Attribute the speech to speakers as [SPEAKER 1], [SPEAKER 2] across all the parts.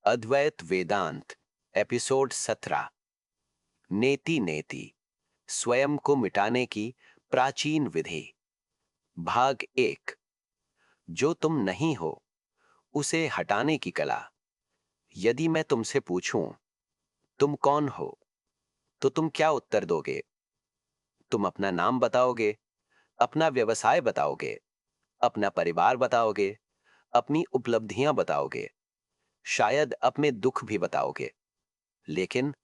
[SPEAKER 1] अद्वैत वेदांत episode 17। नेति नेति, स्वयं को मिटाने की प्राचीन विधि। भाग 1। जो तुम नहीं हो उसे हटाने की कला। यदि मैं तुमसे पूछूं तुम कौन हो, तो तुम क्या उत्तर दोगे? तुम अपना नाम बताओगे, अपना व्यवसाय बताओगे, अपना परिवार बताओगे, अपनी उपलब्धियां बताओगे, शायद अपने दुख भी बताओगे। लेकिन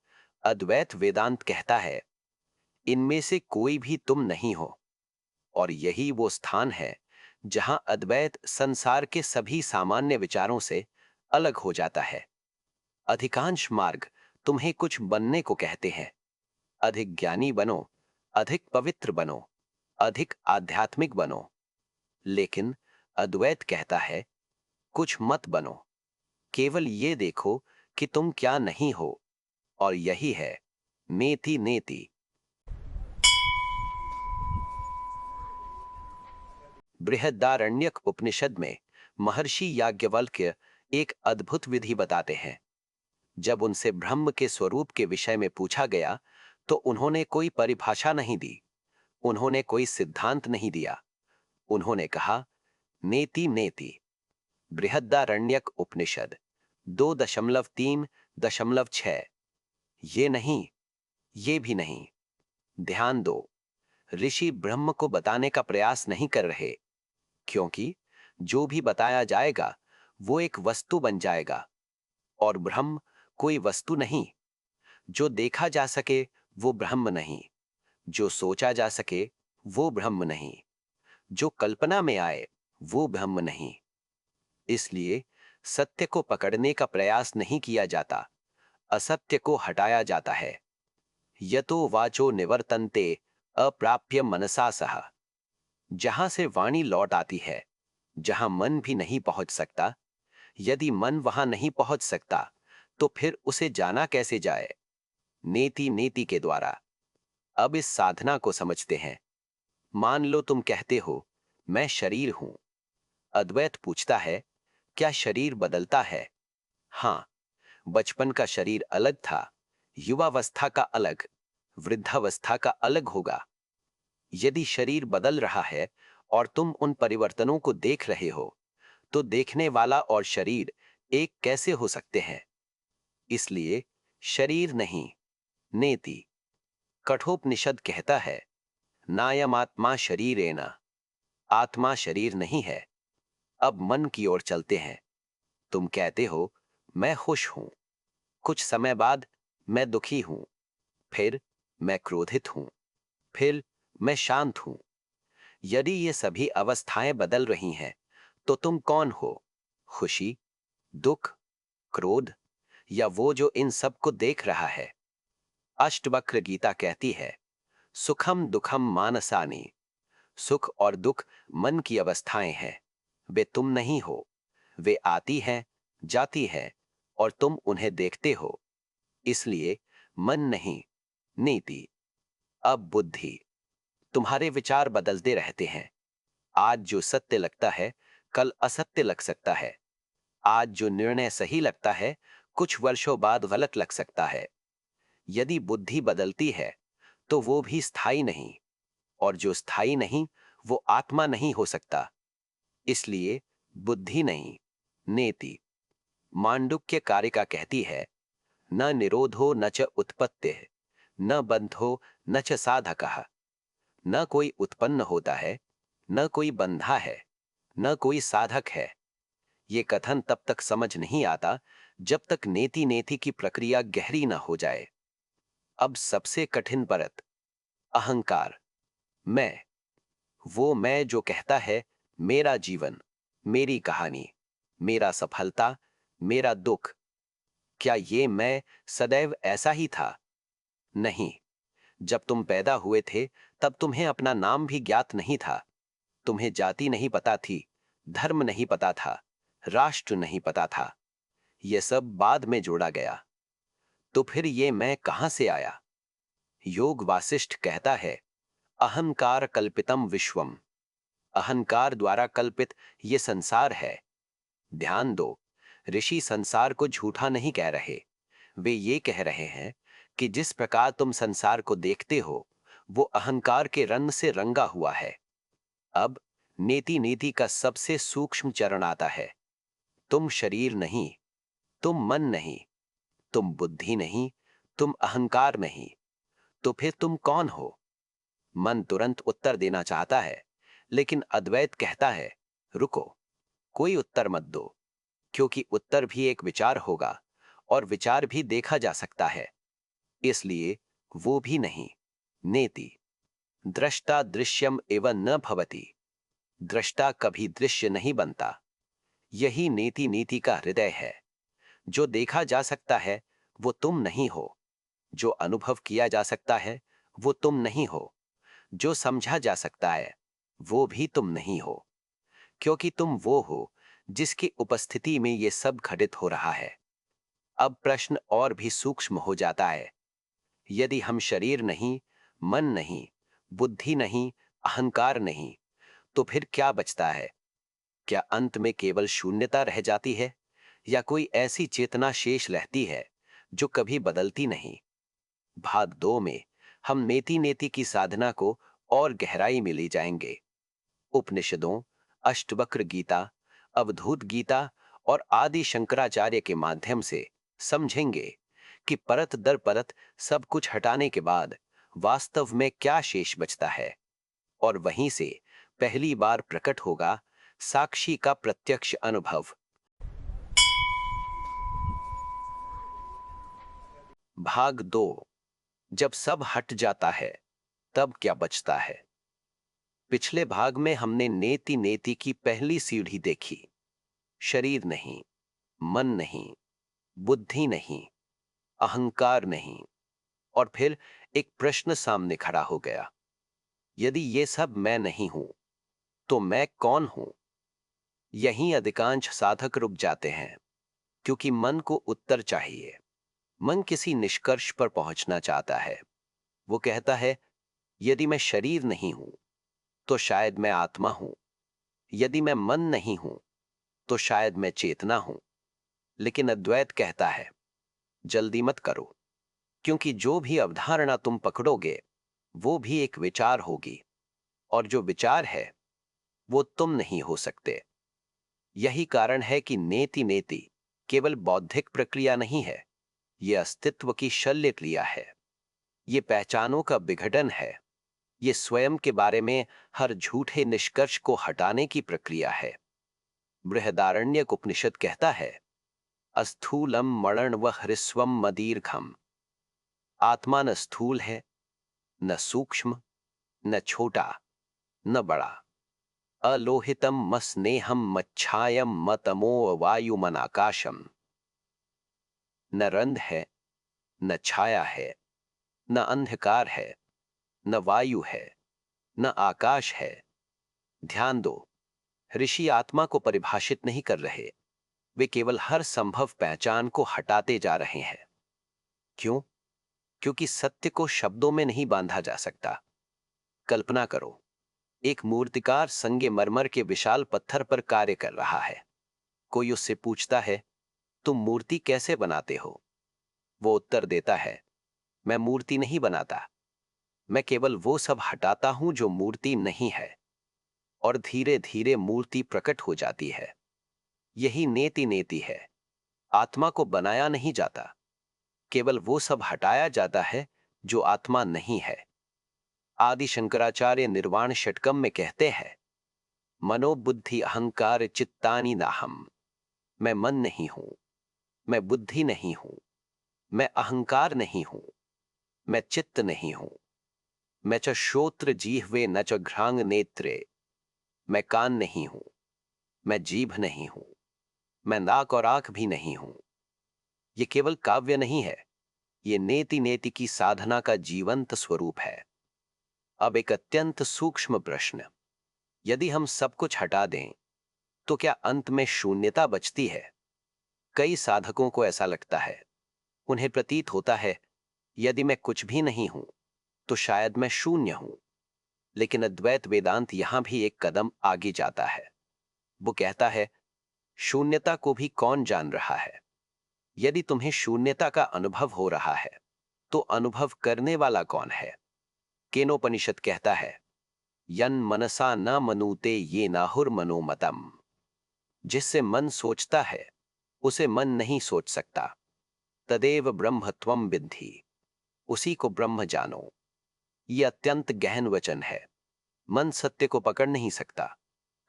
[SPEAKER 1] अद्वैत वेदांत कहता है इनमें से कोई भी तुम नहीं हो। और यही वो स्थान है जहां अद्वैत संसार के सभी सामान्य विचारों से अलग हो जाता है। अधिकांश मार्ग तुम्हें कुछ बनने को कहते हैं। अधिक ज्ञानी बनो, अधिक पवित्र बनो, अधिक आध्यात्मिक बनो। लेकिन अद्वैत कहता है कुछ मत बनो, केवल ये देखो कि तुम क्या नहीं हो। और यही है नेति नेति। बृहदारण्यक उपनिषद में महर्षि याज्ञवल्क्य एक अद्भुत विधि बताते हैं। जब उनसे ब्रह्म के स्वरूप के विषय में पूछा गया तो उन्होंने कोई परिभाषा नहीं दी, उन्होंने कोई सिद्धांत नहीं दिया। उन्होंने कहा नेति नेति। बृहदारण्यक उपनिषद 2.3.6। ये नहीं, ये भी नहीं। ध्यान दो, ऋषि ब्रह्म को बताने का प्रयास नहीं कर रहे, क्योंकि जो भी बताया जाएगा वो एक वस्तु बन जाएगा। और ब्रह्म कोई वस्तु नहीं। जो देखा जा सके वो ब्रह्म नहीं, जो सोचा जा सके वो ब्रह्म नहीं, जो कल्पना में आए वो ब्रह्म नहीं। इसलिए सत्य को पकड़ने का प्रयास नहीं किया जाता, असत्य को हटाया जाता है। यतो वाचो निवर्तन्ते अप्राप्य मनसा सह। जहां से वाणी लौट आती है, जहां मन भी नहीं पहुंच सकता, यदि मन वहां नहीं पहुंच सकता तो फिर उसे जाना कैसे जाए? नेति नेति के द्वारा। अब इस साधना को समझते हैं। मान लो तुम कहते हो मैं शरीर हूं। अद्वैत पूछता है क्या शरीर बदलता है? हाँ, बचपन का शरीर अलग था, युवावस्था का अलग, वृद्धावस्था का अलग होगा। यदि शरीर बदल रहा है और तुम उन परिवर्तनों को देख रहे हो, तो देखने वाला और शरीर एक कैसे हो सकते हैं? इसलिए शरीर नहीं, नेति। कठोपनिषद कहता है नायमात्मा शरीरेण। आत्मा शरीर नहीं है। अब मन की ओर चलते हैं। तुम कहते हो मैं खुश हूं, कुछ समय बाद मैं दुखी हूं, फिर मैं क्रोधित हूं, फिर मैं शांत हूं। यदि ये सभी अवस्थाएं बदल रही हैं तो तुम कौन हो? खुशी, दुख, क्रोध, या वो जो इन सब को देख रहा है? अष्टवक्र गीता कहती है सुखम दुखम मानसानि। सुख और दुख मन की अवस्थाएं हैं, वे तुम नहीं हो। वे आती हैं, जाती हैं, और तुम उन्हें देखते हो। इसलिए मन नहीं, नीति। अब बुद्धि। तुम्हारे विचार बदलते रहते हैं। आज जो सत्य लगता है कल असत्य लग सकता है। आज जो निर्णय सही लगता है कुछ वर्षों बाद गलत लग सकता है। यदि बुद्धि बदलती है तो वो भी स्थायी नहीं, और जो स्थायी नहीं वो आत्मा नहीं हो सकता। इसलिए बुद्धि नहीं, नेति। मांडुक्य कारिका कहती है न निरोधो न च उत्पत्तिः, न बंधो न च साधकः। न कोई उत्पन्न होता है, न कोई बंधा है, न कोई साधक है। ये कथन तब तक समझ नहीं आता जब तक नेति नेति की प्रक्रिया गहरी न हो जाए। अब सबसे कठिन परत, अहंकार। मैं, वो मैं जो कहता है मेरा जीवन, मेरी कहानी, मेरा सफलता, मेरा दुख। क्या ये मैं सदैव ऐसा ही था? नहीं। जब तुम पैदा हुए थे तब तुम्हें अपना नाम भी ज्ञात नहीं था। तुम्हें जाति नहीं पता थी, धर्म नहीं पता था, राष्ट्र नहीं पता था। यह सब बाद में जोड़ा गया। तो फिर ये मैं कहां से आया? योग वासिष्ठ कहता है अहंकार कल्पितम विश्वम। अहंकार द्वारा कल्पित ये संसार है। ध्यान दो, ऋषि संसार को झूठा नहीं कह रहे। वे ये कह रहे हैं कि जिस प्रकार तुम संसार को देखते हो वो अहंकार के रंग से रंगा हुआ है। अब नेति नीति का सबसे सूक्ष्म चरण आता है। तुम शरीर नहीं, तुम मन नहीं, तुम बुद्धि नहीं, तुम अहंकार नहीं, तो फिर तुम कौन हो? मन तुरंत उत्तर देना चाहता है, लेकिन अद्वैत कहता है, रुको, कोई उत्तर मत दो, क्योंकि उत्तर भी एक विचार होगा और विचार भी देखा जा सकता है, इसलिए वो भी नहीं। नेति दृष्टा दृश्यम एवं न भवति। दृष्टा कभी दृश्य नहीं बनता। यही नेति नीति का हृदय है। जो देखा जा सकता है वो तुम नहीं हो। जो अनुभव किया जा सकता है वो तुम नहीं हो। जो समझा जा सकता है वो भी तुम नहीं हो, क्योंकि तुम वो हो जिसकी उपस्थिति में ये सब घटित हो रहा है। अब प्रश्न और भी सूक्ष्म हो जाता है। यदि हम शरीर नहीं, मन नहीं, बुद्धि नहीं, अहंकार नहीं, तो फिर क्या बचता है? क्या अंत में केवल शून्यता रह जाती है, या कोई ऐसी चेतना शेष रहती है जो कभी बदलती नहीं? भाग 2 में हम नेति नेति की साधना को और गहराई में ले जाएंगे। उपनिषदों, अष्टवक्र गीता, अवधूत गीता और आदि शंकराचार्य के माध्यम से समझेंगे कि परत दर परत सब कुछ हटाने के बाद वास्तव में क्या शेष बचता है, और वहीं से पहली बार प्रकट होगा साक्षी का प्रत्यक्ष अनुभव। भाग 2। जब सब हट जाता है तब क्या बचता है? पिछले भाग में हमने नेति नेति की पहली सीढ़ी देखी। शरीर नहीं, मन नहीं, बुद्धि नहीं, अहंकार नहीं, और फिर एक प्रश्न सामने खड़ा हो गया। यदि ये सब मैं नहीं हूं तो मैं कौन हूं? यहीं अधिकांश साधक रुक जाते हैं, क्योंकि मन को उत्तर चाहिए। मन किसी निष्कर्ष पर पहुंचना चाहता है। वो कहता है, यदि मैं शरीर नहीं हूं तो शायद मैं आत्मा हूं। यदि मैं मन नहीं हूं तो शायद मैं चेतना हूं। लेकिन अद्वैत कहता है, जल्दी मत करो, क्योंकि जो भी अवधारणा तुम पकड़ोगे वो भी एक विचार होगी, और जो विचार है वो तुम नहीं हो सकते। यही कारण है कि नेति नेति केवल बौद्धिक प्रक्रिया नहीं है, ये अस्तित्व की शल्य क्रिया है। ये पहचानों का विघटन है। ये स्वयं के बारे में हर झूठे निष्कर्ष को हटाने की प्रक्रिया है। बृहदारण्यक उपनिषद कहता है, अस्थूलम मरण व ह्रस्वम मदीर्घम। आत्मा न स्थूल है, न सूक्ष्म, न छोटा, न बड़ा। अलोहितम मस्नेहम मच्छायम मतमो वायुमनाकाशम। न रंध है, न छाया है, न अंधकार है, न वायु है, न आकाश है। ध्यान दो, ऋषि आत्मा को परिभाषित नहीं कर रहे। वे केवल हर संभव पहचान को हटाते जा रहे हैं। क्यों? क्योंकि सत्य को शब्दों में नहीं बांधा जा सकता। कल्पना करो, एक मूर्तिकार संगमरमर के विशाल पत्थर पर कार्य कर रहा है। कोई उससे पूछता है, तुम मूर्ति कैसे बनाते हो? वो उत्तर देता है, मैं मूर्ति नहीं बनाता, मैं केवल वो सब हटाता हूं जो मूर्ति नहीं है। और धीरे धीरे मूर्ति प्रकट हो जाती है। यही नेति नेति है। आत्मा को बनाया नहीं जाता, केवल वो सब हटाया जाता है जो आत्मा नहीं है। आदि शंकराचार्य निर्वाण षटकम में कहते हैं, मनोबुद्धि अहंकार चित्तानि नाहम। मैं मन नहीं हूं, मैं बुद्धि नहीं हूं, मैं अहंकार नहीं हूं, मैं चित्त नहीं हूं। मैं च श्रोत्र जिह्वे न च घ्रांग नेत्रे। मैं कान नहीं हूं, मैं जीभ नहीं हूं, मैं नाक और आंख भी नहीं हूं। ये केवल काव्य नहीं है, ये नेति नेति की साधना का जीवंत स्वरूप है। अब एक अत्यंत सूक्ष्म प्रश्न, यदि हम सब कुछ हटा दें तो क्या अंत में शून्यता बचती है? कई साधकों को ऐसा लगता है। उन्हें प्रतीत होता है, यदि मैं कुछ भी नहीं हूं तो शायद मैं शून्य हूं। लेकिन अद्वैत वेदांत यहां भी एक कदम आगे जाता है। वो कहता है, शून्यता को भी कौन जान रहा है? यदि तुम्हें शून्यता का अनुभव हो रहा है, तो अनुभव करने वाला कौन है? केनोपनिषद कहता है, यन मनसा न मनुते ये नाहुर मनोमतम। जिससे मन सोचता है, उसे मन नहीं सोच सकता। तदेव ब्रह्मत्वम विद्धि। उसी को ब्रह्म जानो। ये अत्यंत गहन वचन है। मन सत्य को पकड़ नहीं सकता,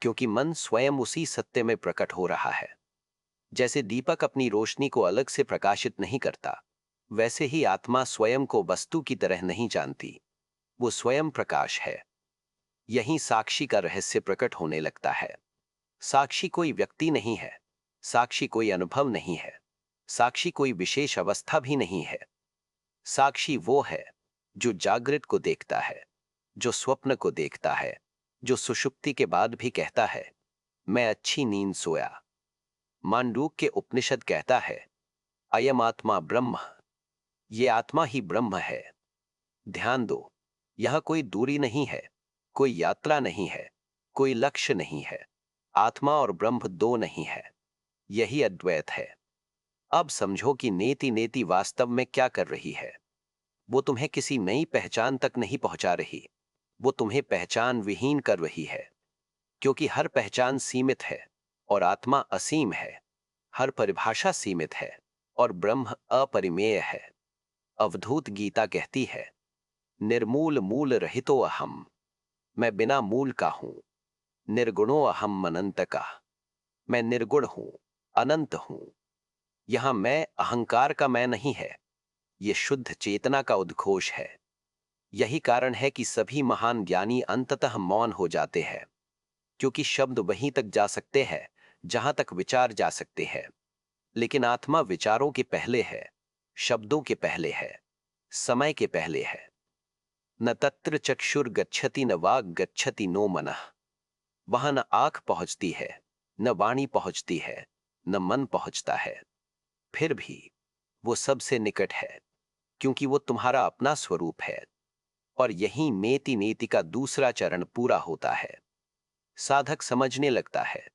[SPEAKER 1] क्योंकि मन स्वयं उसी सत्य में प्रकट हो रहा है। जैसे दीपक अपनी रोशनी को अलग से प्रकाशित नहीं करता, वैसे ही आत्मा स्वयं को वस्तु की तरह नहीं जानती। वो स्वयं प्रकाश है। यहीं साक्षी का रहस्य प्रकट होने लगता है। साक्षी कोई व्यक्ति नहीं है। साक्षी कोई अनुभव नहीं है। साक्षी कोई विशेष अवस्था भी नहीं है। साक्षी वो है जो जागृत को देखता है, जो स्वप्न को देखता है, जो सुषुप्ति के बाद भी कहता है, मैं अच्छी नींद सोया। मांडूक्य उपनिषद कहता है, अयम आत्मा ब्रह्म। ये आत्मा ही ब्रह्म है। ध्यान दो, यह कोई दूरी नहीं है, कोई यात्रा नहीं है, कोई लक्ष्य नहीं है। आत्मा और ब्रह्म दो नहीं है, यही अद्वैत है। अब समझो कि नेति नेति वास्तव में क्या कर रही है। वो तुम्हें किसी नई पहचान तक नहीं पहुंचा रही, वो तुम्हें पहचान विहीन कर रही है। क्योंकि हर पहचान सीमित है और आत्मा असीम है। हर परिभाषा सीमित है और ब्रह्म अपरिमेय है। अवधूत गीता कहती है, निर्मूल मूल रहितो अहम। मैं बिना मूल का हूं। निर्गुणो अहम अनंत का। मैं निर्गुण हूं, अनंत हूं। यहां मैं अहंकार का मैं नहीं है। ये शुद्ध चेतना का उद्घोष है। यही कारण है कि सभी महान ज्ञानी अंततः मौन हो जाते हैं, क्योंकि शब्द वहीं तक जा सकते हैं जहां तक विचार जा सकते हैं। लेकिन आत्मा विचारों के पहले है, शब्दों के पहले है, समय के पहले है। न तत्र चक्षुर गच्छति न वाग गच्छति नो मनः। वहां न आंख पहुंचती है, न वाणी पहुंचती है, न मन पहुंचता है। फिर भी वो सबसे निकट है, क्योंकि वो तुम्हारा अपना स्वरूप है। और यही नेति नेति का दूसरा चरण पूरा होता है। साधक समझने लगता है,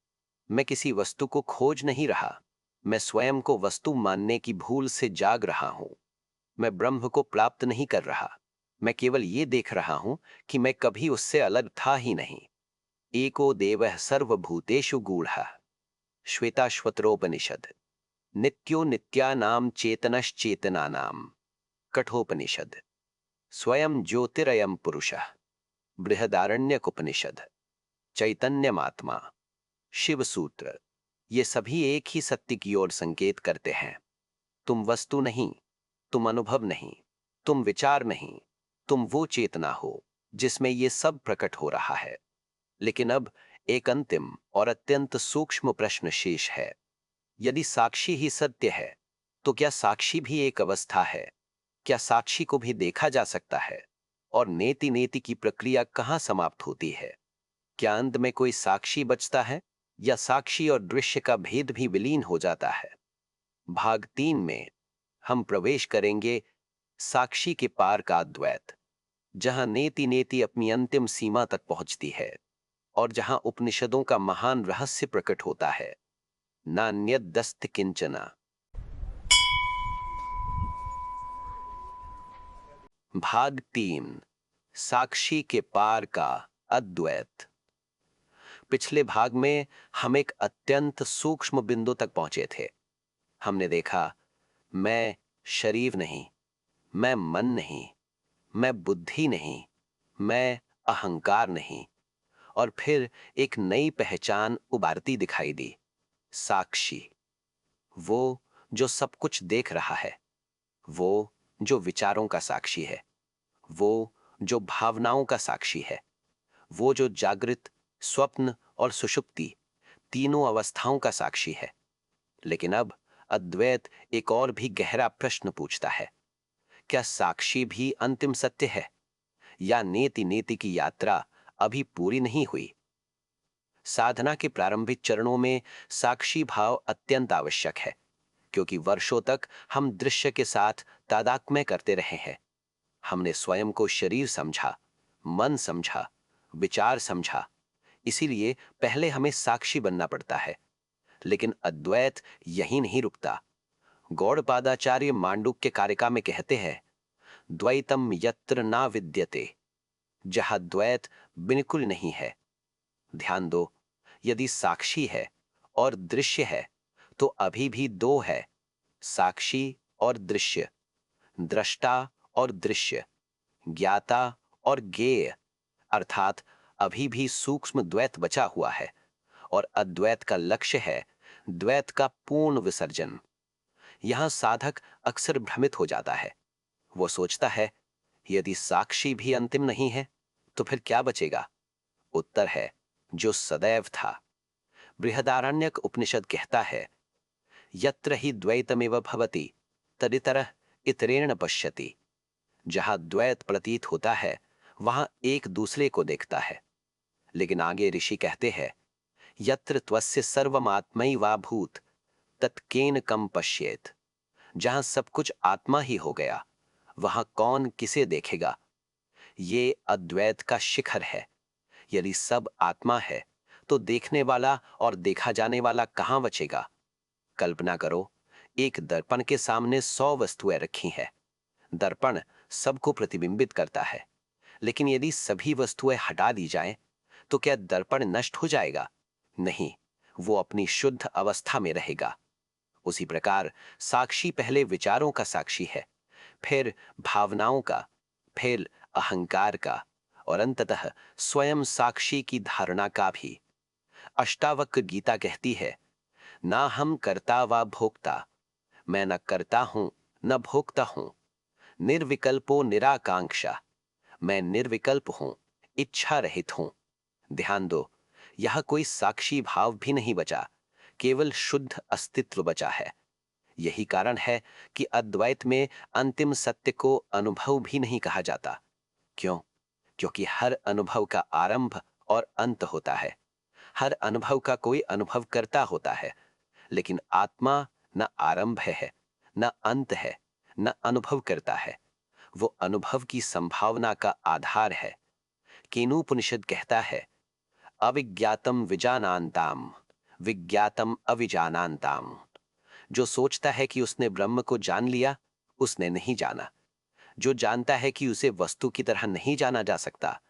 [SPEAKER 1] मैं किसी वस्तु को खोज नहीं रहा, मैं स्वयं को वस्तु मानने की भूल से जाग रहा हूं। मैं ब्रह्म को प्राप्त नहीं कर रहा, मैं केवल ये देख रहा हूं कि मैं कभी उससे अलग था ही नहीं। एको देवः सर्वभूतेषु गूढ़ः। श्वेताश्वतरोपनिषद। नित्यो नित्यानाम चेतनश्चेतनानाम। कठोपनिषद। स्वयं ज्योतिरयं पुरुषः। बृहदारण्यक उपनिषद। चैतन्यमात्मा। शिव सूत्र। ये सभी एक ही सत्य की ओर संकेत करते हैं। तुम वस्तु नहीं, तुम अनुभव नहीं, तुम विचार नहीं, तुम वो चेतना हो जिसमें ये सब प्रकट हो रहा है। लेकिन अब एक अंतिम और अत्यंत सूक्ष्म प्रश्न शेष है। यदि साक्षी ही सत्य है, तो क्या साक्षी भी एक अवस्था है? क्या साक्षी को भी देखा जा सकता है? और नेति नेति की प्रक्रिया कहाँ समाप्त होती है? क्या अंत में कोई साक्षी बचता है, या साक्षी और दृश्य का भेद भी विलीन हो जाता है? भाग 3 में हम प्रवेश करेंगे साक्षी के पार का अद्वैत, जहां नेति नेति अपनी अंतिम सीमा तक पहुंचती है और जहां उपनिषदों का महान रहस्य प्रकट होता है, नान्यदस्ति किंचना। भाग 3, साक्षी के पार का अद्वैत। पिछले भाग में हम एक अत्यंत सूक्ष्म बिंदु तक पहुंचे थे। हमने देखा, मैं शरीर नहीं, मैं मन नहीं, मैं बुद्धि नहीं, मैं अहंकार नहीं। और फिर एक नई पहचान उभारती दिखाई दी, साक्षी। वो जो सब कुछ देख रहा है, वो जो विचारों का साक्षी है, वो जो भावनाओं का साक्षी है, वो जो जागृत, स्वप्न और सुषुप्ति तीनों अवस्थाओं का साक्षी है। लेकिन अब अद्वैत एक और भी गहरा प्रश्न पूछता है, क्या साक्षी भी अंतिम सत्य है, या नेति नेति की यात्रा अभी पूरी नहीं हुई? साधना के प्रारंभिक चरणों में साक्षी भाव अत्यंत आवश्यक है, क्योंकि वर्षों तक हम दृश्य के साथ तादात्म्य करते रहे हैं। हमने स्वयं को शरीर समझा, मन समझा, विचार समझा। इसीलिए पहले हमें साक्षी बनना पड़ता है। लेकिन अद्वैत यही नहीं रुकता। गौड़पादाचार्य मांडुक्य कारिका में कहते हैं, द्वैतम यत्र ना विद्यते, जहां द्वैत बिल्कुल नहीं है। ध्यान दो, यदि साक्षी है और दृश्य है तो अभी भी दो है, साक्षी और दृश्य, दृष्टा और दृश्य, ज्ञाता और ज्ञेय, अर्थात अभी भी सूक्ष्म द्वैत बचा हुआ है। और अद्वैत का लक्ष्य है द्वैत का पूर्ण विसर्जन। यहां साधक अक्सर भ्रमित हो जाता है। वो सोचता है, यदि साक्षी भी अंतिम नहीं है तो फिर क्या बचेगा? उत्तर है, जो सदैव था। बृहदारण्यक उपनिषद कहता है, यत्र ही द्वैतमेव भवति तदितरः इतरेण पश्यति। जहां द्वैत प्रतीत होता है वहां एक दूसरे को देखता है। लेकिन आगे ऋषि कहते हैं, यत्र त्वस्य सर्वमात्मैवाभूत तत्केन कम पश्येत। जहां सब कुछ आत्मा ही हो गया वहां कौन किसे देखेगा? ये अद्वैत का शिखर है। यदि सब आत्मा है तो देखने वाला और देखा जाने वाला कहां बचेगा? कल्पना करो, एक दर्पण के सामने 100 वस्तुएं रखी हैं। दर्पण सबको प्रतिबिंबित करता है, लेकिन यदि सभी वस्तुएं हटा दी जाएं, तो क्या दर्पण नष्ट हो जाएगा? नहीं, वो अपनी शुद्ध अवस्था में रहेगा। उसी प्रकार साक्षी पहले विचारों का साक्षी है, फिर भावनाओं का, फिर अहंकार का, और अंततः स्वयं साक्षी की धारणा का भी। अष्टावक्र गीता कहती है, ना हम कर्ता व भोक्ता, मैं न करता हूं न भोगता हूं, निर्विकल्पो निराकांक्षा, मैं निर्विकल्प हूं, इच्छा रहित हूं। ध्यान दो, यह कोई साक्षी भाव भी नहीं बचा, केवल शुद्ध अस्तित्व बचा है। यही कारण है कि अद्वैत में अंतिम सत्य को अनुभव भी नहीं कहा जाता। क्यों? क्योंकि हर अनुभव का आरंभ और अंत होता है। हर अनुभव का कोई अनुभव करता होता है, लेकिन आत्मा न आरंभ है, न अंत है, न अनुभव करता है। वो अनुभव की संभावना का आधार है। केनोपनिषद कहता है, अविज्ञातम विजानान्ताम, विज्ञातम अविजानान्ताम। जो सोचता है कि उसने ब्रह्म को जान लिया, उसने नहीं जाना। जो जानता है कि उसे वस्तु की तरह नहीं जाना जा सकता,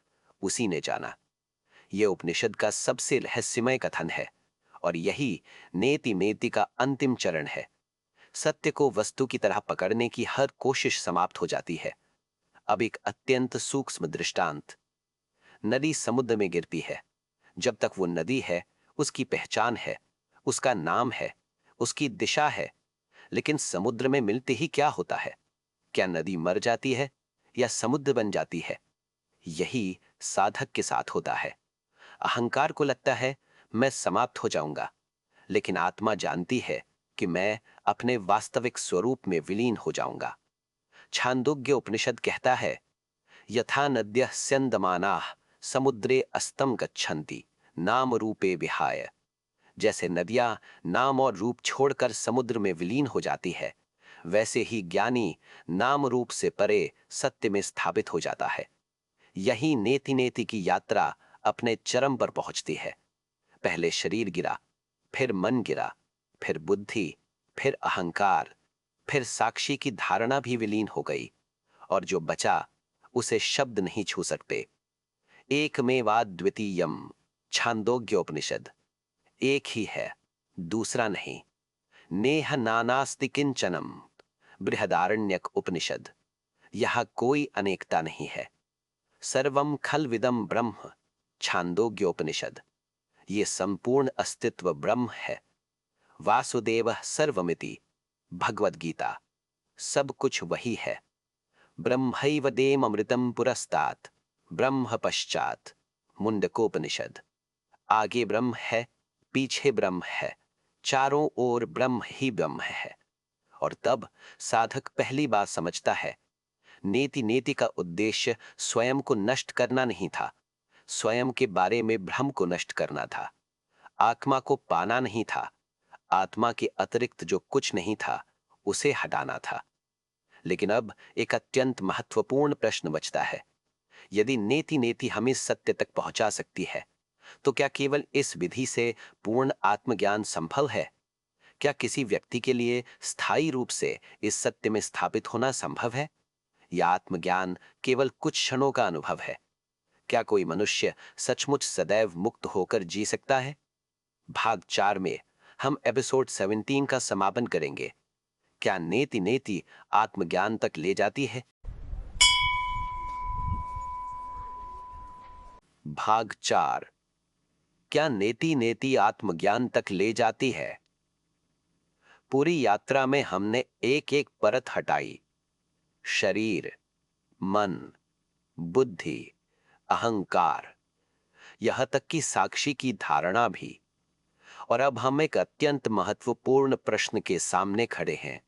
[SPEAKER 1] उसी ने जाना। यह उपनिषद का सबसे रहस्यमय कथन है, और यही नेति नेति का अंतिम चरण है। सत्य को वस्तु की तरह पकड़ने की हर कोशिश समाप्त हो जाती है। अब एक अत्यंत सूक्ष्म दृष्टांत। नदी समुद्र में गिरती है। जब तक वो नदी है, उसकी पहचान है, उसका नाम है, उसकी दिशा है। लेकिन समुद्र में मिलते ही क्या होता है? क्या नदी मर जाती है या समुद्र बन जाती है? यही साधक के साथ होता है। अहंकार को लगता है मैं समाप्त हो जाऊंगा, लेकिन आत्मा जानती है कि मैं अपने वास्तविक स्वरूप में विलीन हो जाऊंगा। छांदोग्य उपनिषद कहता है, यथा नद्यः स्यन्दमानाः समुद्रे अस्तम गच्छन्ति नाम रूपे विहाय। जैसे नदियां नाम और रूप छोड़कर समुद्र में विलीन हो जाती है, वैसे ही ज्ञानी नाम रूप से परे सत्य में स्थापित हो जाता है। यही नेति नेति की यात्रा अपने चरम पर पहुंचती है। पहले शरीर गिरा, फिर मन गिरा, फिर बुद्धि, फिर अहंकार, फिर साक्षी की धारणा भी विलीन हो गई, और जो बचा उसे शब्द नहीं छू सकते। एकमेवाद्वितीयम, छांदोग्योपनिषद। एक ही है, दूसरा नहीं। नेह नानास्ति किंचनम, बृहदारण्यक उपनिषद। यह कोई अनेकता नहीं है। सर्वम खलविदम ब्रह्म, छांदोग्योपनिषद। ये संपूर्ण अस्तित्व ब्रह्म है। वासुदेव सर्वमिति, भगवद गीता। सब कुछ वही है। ब्रह्मैव देममृतम पुरस्तात्, ब्रह्म पश्चात, मुंडकोपनिषद। आगे ब्रह्म है, पीछे ब्रह्म है, चारों ओर ब्रह्म ही ब्रह्म है। और तब साधक पहली बार समझता है, नेति नेति का उद्देश्य स्वयं को नष्ट करना नहीं था, स्वयं के बारे में भ्रम को नष्ट करना था। आत्मा को पाना नहीं था, आत्मा के अतिरिक्त जो कुछ नहीं था उसे हटाना था। लेकिन अब एक अत्यंत महत्वपूर्ण प्रश्न बचता है। यदि नेति नेति हमें सत्य तक पहुंचा सकती है, तो क्या केवल इस विधि से पूर्ण आत्मज्ञान संभव है? क्या किसी व्यक्ति के लिए स्थायी रूप से इस सत्य में स्थापित होना संभव है, या आत्मज्ञान केवल कुछ क्षणों का अनुभव है? क्या कोई मनुष्य सचमुच सदैव मुक्त होकर जी सकता है? भाग 4 में हम एपिसोड 17 का समापन करेंगे। क्या नेति नेति आत्मज्ञान तक ले जाती है? भाग 4। क्या नेति नेति आत्मज्ञान तक ले जाती है? पूरी यात्रा में हमने एक एक परत हटाई। शरीर, मन, बुद्धि, अहंकार, यहां तक कि साक्षी की धारणा भी। और अब हम एक अत्यंत महत्वपूर्ण प्रश्न के सामने खड़े हैं।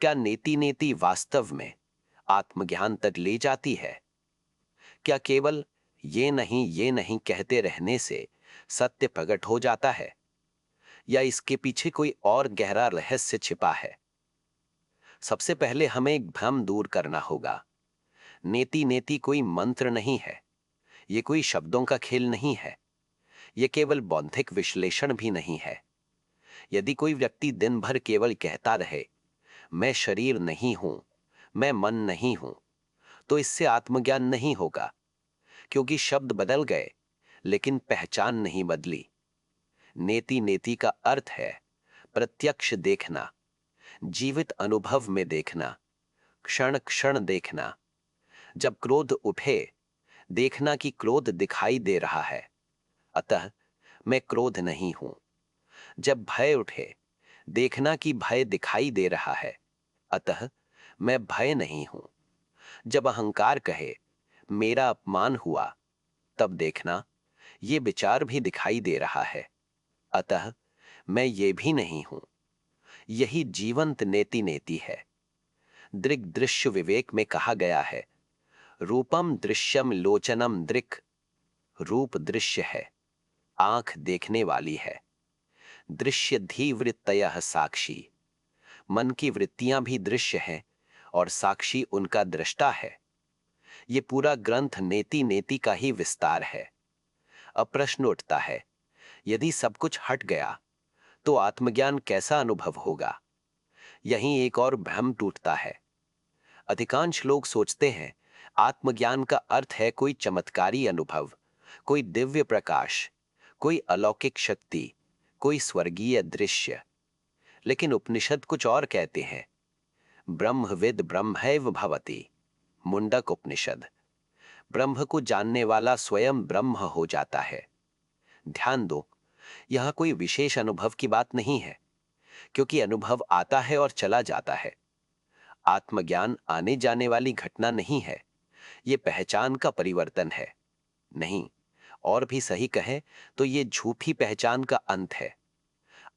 [SPEAKER 1] क्या नेति नेति वास्तव में आत्मज्ञान तक ले जाती है? क्या केवल ये नहीं कहते रहने से सत्य प्रकट हो जाता है, या इसके पीछे कोई और गहरा रहस्य छिपा है? सबसे पहले हमें एक भ्रम दूर करना होगा। नेति नेति कोई मंत्र नहीं है, ये कोई शब्दों का खेल नहीं है, ये केवल बौद्धिक विश्लेषण भी नहीं है। यदि कोई व्यक्ति दिन भर केवल कहता रहे, मैं शरीर नहीं हूं, मैं मन नहीं हूं, तो इससे आत्मज्ञान नहीं होगा, क्योंकि शब्द बदल गए लेकिन पहचान नहीं बदली। नेति नेति का अर्थ है प्रत्यक्ष देखना, जीवित अनुभव में देखना, क्षण क्षण देखना। जब क्रोध उठे, देखना कि क्रोध दिखाई दे रहा है, अतः मैं क्रोध नहीं हूं। जब भय उठे, देखना कि भय दिखाई दे रहा है, अतः मैं भय नहीं हूं। जब अहंकार कहे मेरा अपमान हुआ, तब देखना ये विचार भी दिखाई दे रहा है, अतः मैं ये भी नहीं हूं। यही जीवंत नेति नेति है। दृग दृश्य विवेक में कहा गया है, रूपम दृश्यम लोचनम दृक्। रूप दृश्य है, आंख देखने वाली है। दृश्य धी वृत्तयः साक्षी। मन की वृत्तियां भी दृश्य हैं और साक्षी उनका दृष्टा है। ये पूरा ग्रंथ नेति नेति का ही विस्तार है। अब प्रश्न उठता है, यदि सब कुछ हट गया तो आत्मज्ञान कैसा अनुभव होगा? यहीं एक और भ्रम टूटता है। अधिकांश लोग सोचते हैं आत्मज्ञान का अर्थ है कोई चमत्कारी अनुभव, कोई दिव्य प्रकाश, कोई अलौकिक शक्ति, कोई स्वर्गीय दृश्य। लेकिन उपनिषद कुछ और कहते हैं। ब्रह्मविद ब्रह्मैव भवति। मुंडक उपनिषद। ब्रह्म को जानने वाला स्वयं ब्रह्म हो जाता है। ध्यान दो, यहां कोई विशेष अनुभव की बात नहीं है, क्योंकि अनुभव आता है और चला जाता है। आत्मज्ञान आने जाने वाली घटना नहीं है, यह पहचान का परिवर्तन है। नहीं, और भी सही कहे तो यह झूठी पहचान का अंत है।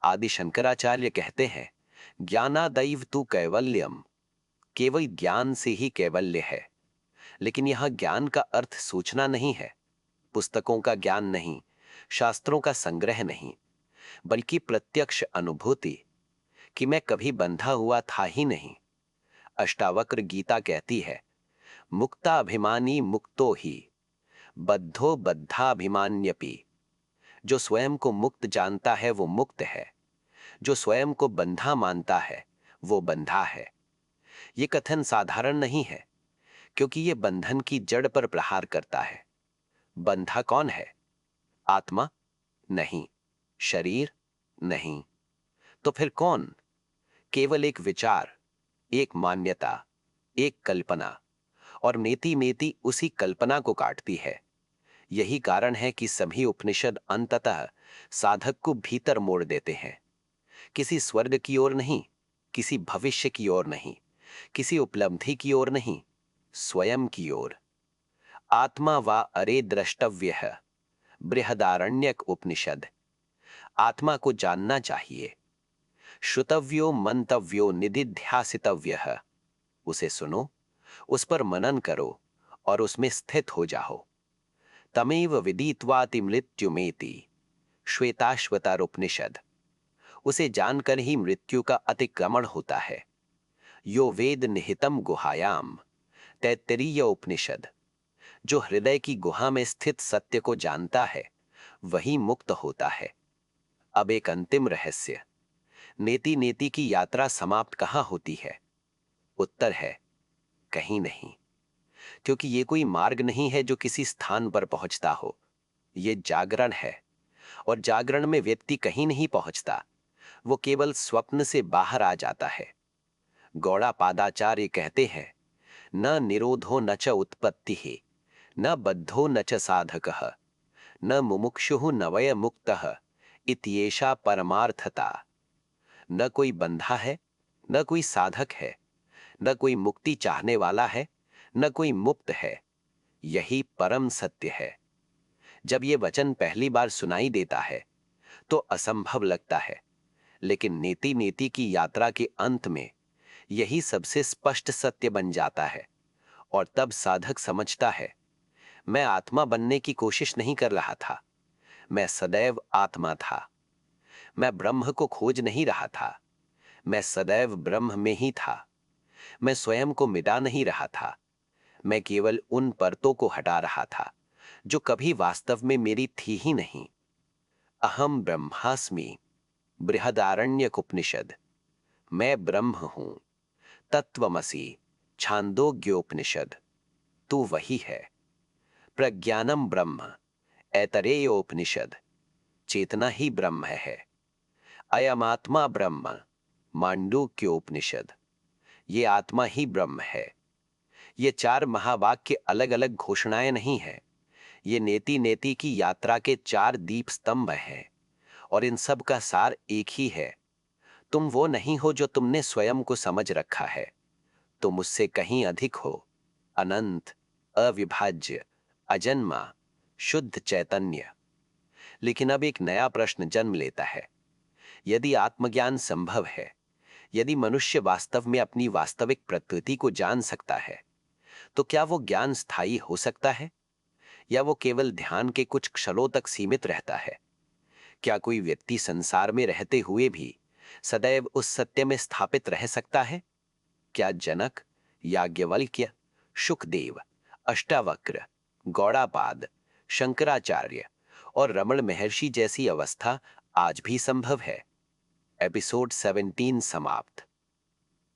[SPEAKER 1] आदि शंकराचार्य कहते हैं, ज्ञानादैव तु कैवल्यम। केवल ज्ञान से ही कैवल्य है। लेकिन यहां ज्ञान का अर्थ सूचना नहीं है, पुस्तकों का ज्ञान नहीं, शास्त्रों का संग्रह नहीं, बल्कि प्रत्यक्ष अनुभूति कि मैं कभी बंधा हुआ था ही नहीं। अष्टावक्र गीता कहती है, मुक्ता अभिमानी मुक्तो ही, बद्धो बद्धाभिमान्यपि। जो स्वयं को मुक्त जानता है वो मुक्त है, जो स्वयं को बंधा मानता है वो बंधा है। ये कथन साधारण नहीं है, क्योंकि ये बंधन की जड़ पर प्रहार करता है। बंधा कौन है? आत्मा? नहीं। शरीर? नहीं। तो फिर कौन? केवल एक विचार, एक मान्यता, एक कल्पना, और नेति नेति उसी कल्पना को काटती है। यही कारण है कि सभी उपनिषद अंततः साधक को भीतर मोड़ देते हैं। किसी स्वर्ग की ओर नहीं, किसी भविष्य की ओर नहीं, किसी उपलब्धि की ओर नहीं, स्वयं की ओर। आत्मा वा अरे द्रष्टव्यः। बृहदारण्यक उपनिषद। आत्मा को जानना चाहिए। श्रुतव्यो मंतव्यो निदिध्यासितव्यः। उसे सुनो, उस पर मनन करो और उसमें स्थित हो जाओ। तमेव विदित्वाति मृत्युमेति। श्वेताश्वतर उपनिषद। उसे जानकर ही मृत्यु का अतिक्रमण होता है। यो वेद निहितम गुहायाम। तैत्तरीय उपनिषद। जो हृदय की गुहा में स्थित सत्य को जानता है, वही मुक्त होता है। अब एक अंतिम रहस्य, नेति नेति की यात्रा समाप्त कहाँ होती है? उत्तर है कहीं नहीं, क्योंकि ये कोई मार्ग नहीं है जो किसी स्थान पर पहुंचता हो। ये जागरण है, और जागरण में व्यक्ति कहीं नहीं पहुंचता, वो केवल स्वप्न से बाहर आ जाता है। गौड़ापादाचार्य कहते हैं, न निरोधो न च उत्पत्तिः, न बद्धो न च साधकः, न मुमुक्षुः न वय मुक्तः, इत्येषा परमार्थता। न कोई बंधा है, न कोई साधक है, न कोई मुक्ति चाहने वाला है, न कोई मुक्त है। यही परम सत्य है। जब ये वचन पहली बार सुनाई देता है तो असंभव लगता है, लेकिन नेति नेति की यात्रा के अंत में यही सबसे स्पष्ट सत्य बन जाता है। और तब साधक समझता है, मैं आत्मा बनने की कोशिश नहीं कर रहा था, मैं सदैव आत्मा था। मैं ब्रह्म को खोज नहीं रहा था, मैं सदैव ब्रह्म में ही था। मैं स्वयं को मिटा नहीं रहा था, मैं केवल उन परतों को हटा रहा था जो कभी वास्तव में मेरी थी ही नहीं। अहम ब्रह्मास्मि, बृहदारण्यक उपनिषद। मैं ब्रह्म हूं, तत्वमसि, छांदोग्योपनिषद। तू वही है। प्रज्ञानम ब्रह्म, ऐतरेयोपनिषद। चेतना ही ब्रह्म है। अयमात्मा ब्रह्म, मांडूक्योपनिषद। ये आत्मा ही ब्रह्म है। ये चार महावाक्य अलग अलग घोषणाएं नहीं है, ये नेति नेति की यात्रा के चार दीप स्तंभ हैं, और इन सब का सार एक ही है। तुम वो नहीं हो जो तुमने स्वयं को समझ रखा है, तुम उससे कहीं अधिक हो। अनंत, अविभाज्य, अजन्मा, शुद्ध चैतन्य। लेकिन अब एक नया प्रश्न जन्म लेता है। यदि आत्मज्ञान संभव है, यदि मनुष्य वास्तव में अपनी वास्तविक प्रकृति को जान सकता है, तो क्या वो ज्ञान स्थायी हो सकता है, या वो केवल ध्यान के कुछ क्षणों तक सीमित रहता है? क्या कोई व्यक्ति संसार में रहते हुए भी सदैव उस सत्य में स्थापित रह सकता है? क्या जनक, याज्ञवल्क्य, शुकदेव, अष्टावक्र, गौड़ापाद, शंकराचार्य और रमण महर्षि जैसी अवस्था आज भी संभव है? एपिसोड 17 समाप्त।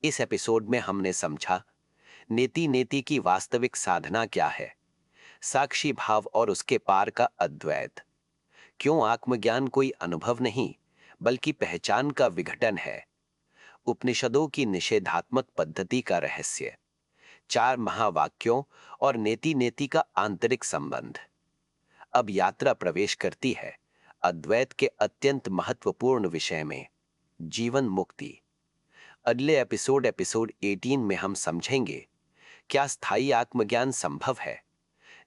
[SPEAKER 1] इस एपिसोड में हमने समझा नेति नेति की वास्तविक साधना क्या है, साक्षी भाव और उसके पार का अद्वैत, क्यों आत्मज्ञान कोई अनुभव नहीं बल्कि पहचान का विघटन है, उपनिषदों की निषेधात्मक पद्धति का रहस्य, चार महावाक्यों और नेति नेति का आंतरिक संबंध। अब यात्रा प्रवेश करती है अद्वैत के अत्यंत महत्वपूर्ण विषय में, जीवन मुक्ति। अगले एपिसोड 18 में हम समझेंगे क्या स्थायी आत्मज्ञान संभव है,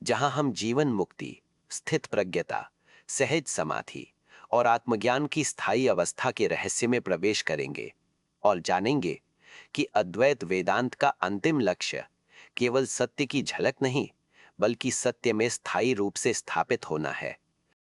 [SPEAKER 1] जहां हम जीवन मुक्ति, स्थित प्रज्ञता, सहज समाधि और आत्मज्ञान की स्थायी अवस्था के रहस्य में प्रवेश करेंगे और जानेंगे कि अद्वैत वेदांत का अंतिम लक्ष्य केवल सत्य की झलक नहीं, बल्कि सत्य में स्थायी रूप से स्थापित होना है।